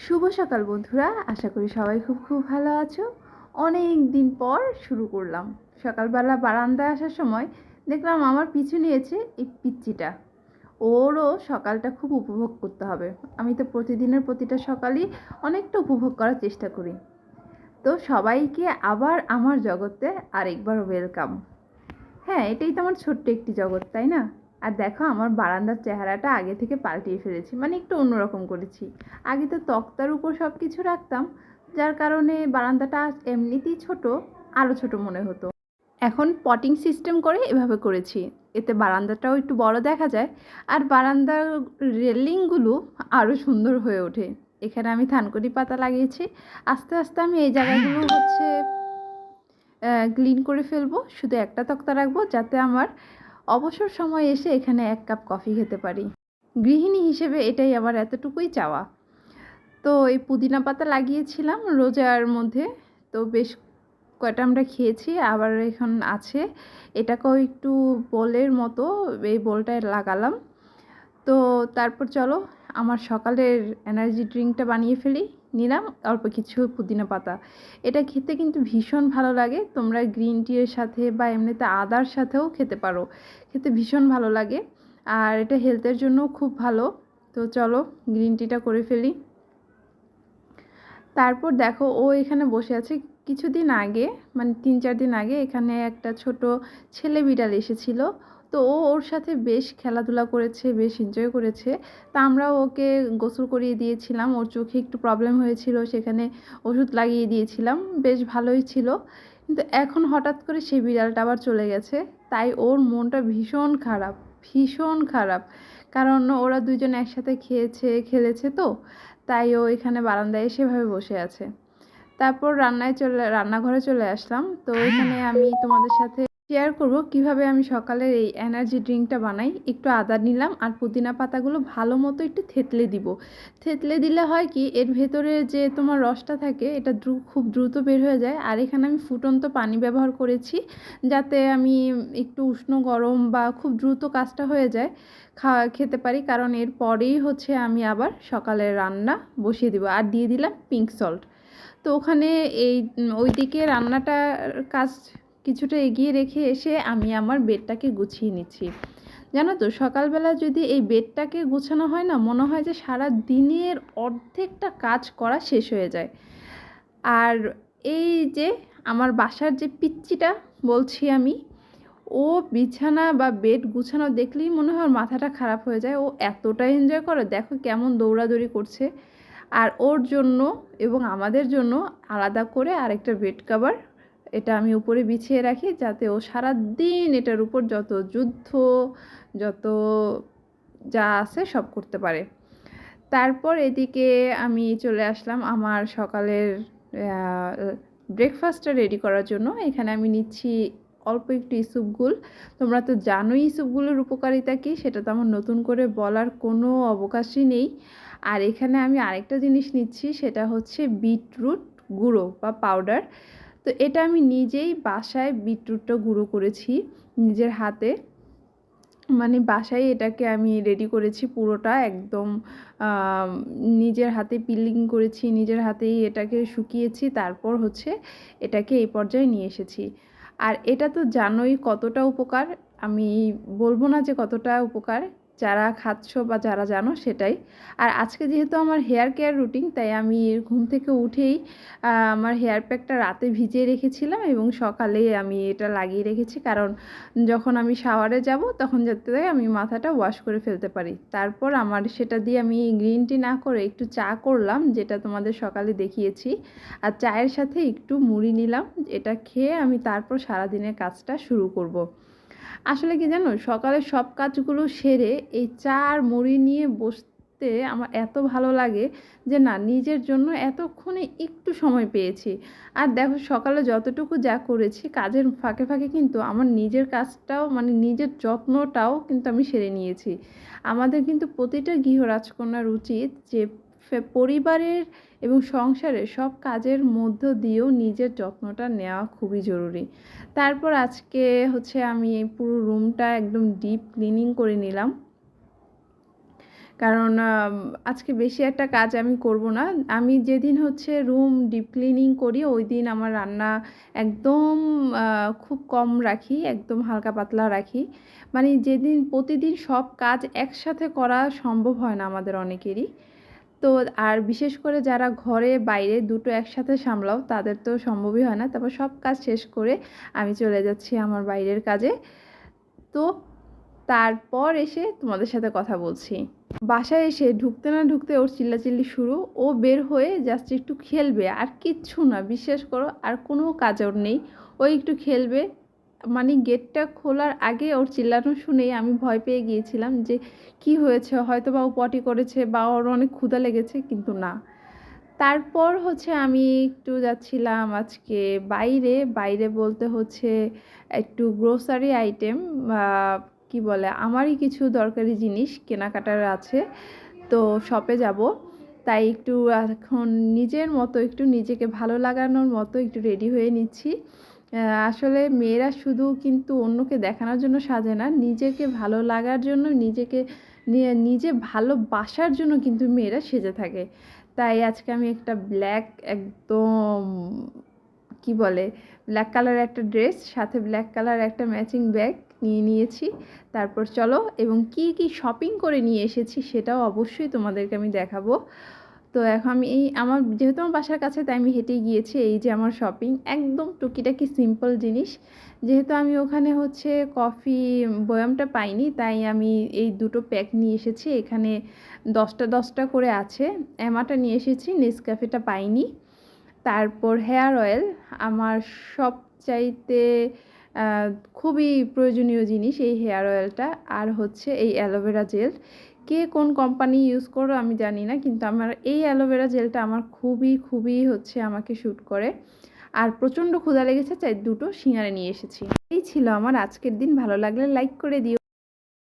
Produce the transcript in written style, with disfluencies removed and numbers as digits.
শুভ সকাল বন্ধুরা, আশা করি সবাই খুব ভালো আছো। অনেক দিন পর শুরু করলাম। সকালবেলা বারান্দায় আসার সময় দেখলাম আমার পিছু নিয়েছে এই পিচ্চিটা। ওরও সকালটা খুব উপভোগ করতে হবে। আমি তো প্রতিদিনের প্রতিটা সকালই অনেকটা উপভোগ করার চেষ্টা করি। তো সবাইকে আবার আমার জগতে আরেকবার ওয়েলকাম। হ্যাঁ, এটাই তো আমার ছোট্ট একটি জগৎ, তাই না? আর দেখো, আমার বারান্দার চেহারাটা আগে থেকে পাল্টিয়ে ফেলেছি, মানে একটু অন্যরকম করেছি। আগে তো তক্তার উপর সব কিছু রাখতাম, যার কারণে বারান্দাটা এমনিতেই ছোট, আরও ছোট মনে হতো। এখন পটিং সিস্টেম করে এভাবে করেছি, এতে বারান্দাটাও একটু বড় দেখা যায়, আর বারান্দার রেলিংগুলো আরও সুন্দর হয়ে ওঠে। এখানে আমি থানকুনি পাতা লাগিয়েছি। আস্তে আস্তে আমি এই জায়গাগুলো ক্লিন করে ফেলবো। শুধু একটা তক্তা রাখবো, যাতে আমার অবসর সময় এসে এখানে এক কাপ কফি খেতে পারি। গৃহিণী হিসেবে এটাই আমার এতটুকুই চাওয়া। তো এই পুদিনা পাতা লাগিয়েছিলাম রোজার মধ্যে, তো বেশ কয়টা আমরা খেয়েছি, আবার এখন আছে। এটাকেও একটু বোলের মতো এই বোলটায় লাগালাম। তো তারপর চলো আমার সকালের এনার্জি ড্রিঙ্কটা বানিয়ে ফেলি। নিলাম অল্প কিছু পুদিনা পাতা। এটা খেতে কিন্তু ভীষণ ভালো লাগে। তোমরা গ্রিন টিয়ের সাথে বা এমনিতে আদার সাথেও খেতে পারো, খেতে ভীষণ ভালো লাগে। আর এটা হেলথের জন্যও খুব ভালো। তো চলো গ্রিন টিটা করে ফেলি। তারপর দেখো, ও এখানে বসে আছে। কিছুদিন আগে, মানে 3-4 দিন আগে এখানে একটা ছোট ছেলে বিড়াল এসেছিল। তো ও ওর সাথে বেশ খেলাধুলা করেছে, বেশ এনজয় করেছে। তা আমরাও ওকে গোসল করিয়ে দিয়েছিলাম। ওর চোখে একটু প্রবলেম হয়েছিল, সেখানে ওষুধ লাগিয়ে দিয়েছিলাম, বেশ ভালোই ছিল। কিন্তু এখন হঠাৎ করে সেই বিড়ালটা আবার চলে গেছে। তাই ওর মনটা ভীষণ খারাপ, ভীষণ খারাপ। কারণ ওরা দুজন একসাথে খেয়েছে, খেলেছে, তো তাই ও এখানে বারান্দায় এসে এভাবে বসে আছে। তারপর রান্নাঘরে চলে আসলাম। তো এখানে আমি তোমাদের সাথে শেয়ার করব কিভাবে আমি সকালের এই এনার্জি ড্রিঙ্কটা বানাই। একটু আদা নিলাম আর পুদিনা পাতাগুলো ভালো মতো একটু থেতলে দিব। থেতলে দিলে হয় কি, এর ভেতরে যে তোমার রসটা থাকে এটা খুব দ্রুত বের হয়ে যায়। আর এখানে আমি ফুটন্ত পানি ব্যবহার করেছি, যাতে আমি একটু উষ্ণ গরম বা খুব দ্রুত কাজটা হয়ে যায়, খেতে পারি। কারণ এর পরেই হচ্ছে আমি আবার সকালের রান্না বসিয়ে দিব। আর দিয়ে দিলাম পিঙ্ক সল্ট। তো ওখানে ওইদিকে রান্নাটার কাজ কিছুটা এগিয়ে রেখে এসে আমি আমার বেডটাকে গুছিয়ে নিচ্ছি। জানো তো, সকালবেলা যদি এই বেডটাকে গোছানো হয় না, মনে হয় যে সারা দিনের অর্ধেকটা কাজ করা শেষ হয়ে যায়। আর এই যে আমার বাসার যে পিচ্চিটা বলছি আমি, ও বিছানা বা বেড গুছানো দেখলেই মনে হয় ওর মাথাটা খারাপ হয়ে যায়। ও এতটা এনজয় করে, দেখো কেমন দৌড়াদৌড়ি করছে। আর ওর জন্য এবং আমাদের জন্য আলাদা করে আরেকটা বেড কভার, এটা আমি উপরে বিছিয়ে রাখি, যাতে ও সারাদিন এটার উপর যত যুদ্ধ, যত যা আছে সব করতে পারে। তারপর এদিকে আমি চলে আসলাম আমার সকালের ব্রেকফাস্টটা রেডি করার জন্য। এখানে আমি নিচ্ছি অল্প একটু ইসবগুল। তোমরা তো জানোই ইসবগুলের উপকারিতা কী, সেটা তো আমার নতুন করে বলার কোনো অবকাশই নেই। আর এখানে আমি আরেকটা জিনিস নিচ্ছি, সেটা হচ্ছে বিটরুট গুঁড়ো বা পাউডার। তো এটা আমি নিজেই বাসায় বিটরুটটা গুঁড়ো করেছি নিজের হাতে। মানে বাসায় এটাকে আমি রেডি করেছি পুরোটা একদম, নিজের হাতে পিলিং করেছি, নিজের হাতেই এটাকে শুকিয়েছি। তারপর হচ্ছে এটাকে এই পর্যায়ে নিয়ে এসেছি। আর এটা তো জানোই কতটা উপকার। আমি বলবো না যে কতটা উপকার, যারা খাচ্ছ বা যারা জানো সেটাই। আর আজকে যেহেতু আমার হেয়ার কেয়ার রুটিন, তাই আমি ঘুম থেকে উঠেই আমার হেয়ার প্যাকটা রাতে ভিজিয়ে রেখেছিলাম এবং সকালে আমি এটা লাগিয়ে রেখেছি। কারণ যখন আমি শাওয়ারে যাব তখন যাতে আমি মাথাটা ওয়াশ করে ফেলতে পারি। তারপর আমার সেটা দিয়ে আমি গ্রিন টি না করে একটু চা করলাম, যেটা তোমাদের সকালে দেখিয়েছি। আর চায়ের সাথে একটু মুড়ি নিলাম। এটা খেয়ে আমি তারপর সারাদিনের কাজটা শুরু করব। আসলে কি জানো, সকালে সব কাজগুলো সেরে এই চা আর মুড়ি নিয়ে বসতে আমার এত ভালো লাগে যে না, নিজের জন্য এতক্ষণে একটু সময় পেয়েছি। আর দেখো, সকালে যতটুকু যা করেছি কাজের ফাঁকে ফাঁকে কিন্তু আমার নিজের কাজটাও, মানে নিজের যত্নটাও কিন্তু আমি সেরে নিয়েছি। আমাদের কিন্তু প্রতিটা গৃহরাজকন্যার উচিত যে পরিবারের এবং সংসারের সব কাজের মধ্য দিয়েও নিজের যত্নটা নেওয়া খুবই জরুরি। তারপর আজকে হচ্ছে আমি পুরো রুমটা একদম ডিপ ক্লিনিং করে নিলাম। কারণ আজকে বেশি একটা কাজ আমি করব না। আমি যেদিন হচ্ছে রুম ডিপ ক্লিনিং করি ওই দিন আমার রান্না একদম খুব কম রাখি, একদম হালকা পাতলা রাখি। মানে যেদিন প্রতিদিন সব কাজ একসাথে করা সম্ভব হয় না আমাদের অনেকেরই। তো আর বিশেষ করে যারা ঘরে বাইরে দুটো একসাথে সামলাও তাদের তো সম্ভবই হয় না। তারপর সব কাজ শেষ করে আমি চলে যাচ্ছি আমার বাইরের কাজে। তো তারপর এসে তোমাদের সাথে কথা বলছি। বাসায় এসে ঢুকতে না ঢুকতে ওর চিল্লাচিল্লি শুরু। ও বের হয়ে জাস্ট একটু খেলবে আর কিচ্ছু না, বিশ্বাস করো আর কোনো কাজ ওর নেই। ও একটু খেলবে, মানে গেটটা খোলার আগে ওর চিল্লানো শুনেই আমি ভয় পেয়ে গিয়েছিলাম যে কি হয়েছে, হয়তো বা ও পটি করেছে বা ওর অনেক ক্ষুধা লেগেছে, কিন্তু না। তারপর হচ্ছে আমি একটু যাচ্ছিলাম আজকে বাইরে, বাইরে বলতে হচ্ছে একটু গ্রোসারি আইটেম, কি বলে, আমারই কিছু দরকারি জিনিস কেনাকাটার আছে, তো শপে যাব। তাই একটু এখন নিজের মতো একটু নিজেকে ভালো লাগানোর মতো একটু রেডি হয়ে নিচ্ছি। আসলে মেয়েরা শুধু কিন্তু অন্যকে দেখানোর জন্য সাজে না, নিজেকে ভালো লাগার জন্য, নিজেকে নিজে ভালোবাসার জন্য কিন্তু মেয়েরা সেজে থাকে। তাই আজকে আমি একটা ব্ল্যাক, একদম কি বলে, ব্ল্যাক কালারের একটা ড্রেস, সাথে ব্ল্যাক কালার একটা ম্যাচিং ব্যাগ নিয়ে নিয়েছি। তারপর চলো, এবং কি কি শপিং করে নিয়ে এসেছি সেটাও অবশ্যই তোমাদেরকে আমি দেখাবো। তো এখন আমি আমার যেহেতু আমার বাসার কাছে তাই আমি হেঁটেই গিয়েছি। এই যে আমার শপিং, একদম টুকিটাকি সিম্পল জিনিস। যেহেতু আমি ওখানে হচ্ছে কফি বয়ামটা পাইনি, তাই আমি এই দুটো প্যাক নিয়ে এসেছি। এখানে 10টা করে আছে। এমাটা নিয়ে এসেছি, নেসক্যাফেটা পাইনি। তারপর হেয়ার অয়েল, আমার সবচাইতে আহ, খুবই প্রয়োজনীয় জিনিস এই হেয়ার অয়েলটা। আর হচ্ছে এই অ্যালোভেরা জেল। কে কোন কোম্পানি ইউজ করো আমি জানি না, কিন্তু আমার এই অ্যালোভেরা জেলটা আমার খুবই খুবই হচ্ছে আমাকে শ্যুট করে। আর প্রচণ্ড ক্ষুধা লেগেছে, তাই দুটো সিঙ্গারা নিয়ে এসেছি। এই ছিল আমার আজকের দিন। ভালো লাগলে লাইক করে দিও।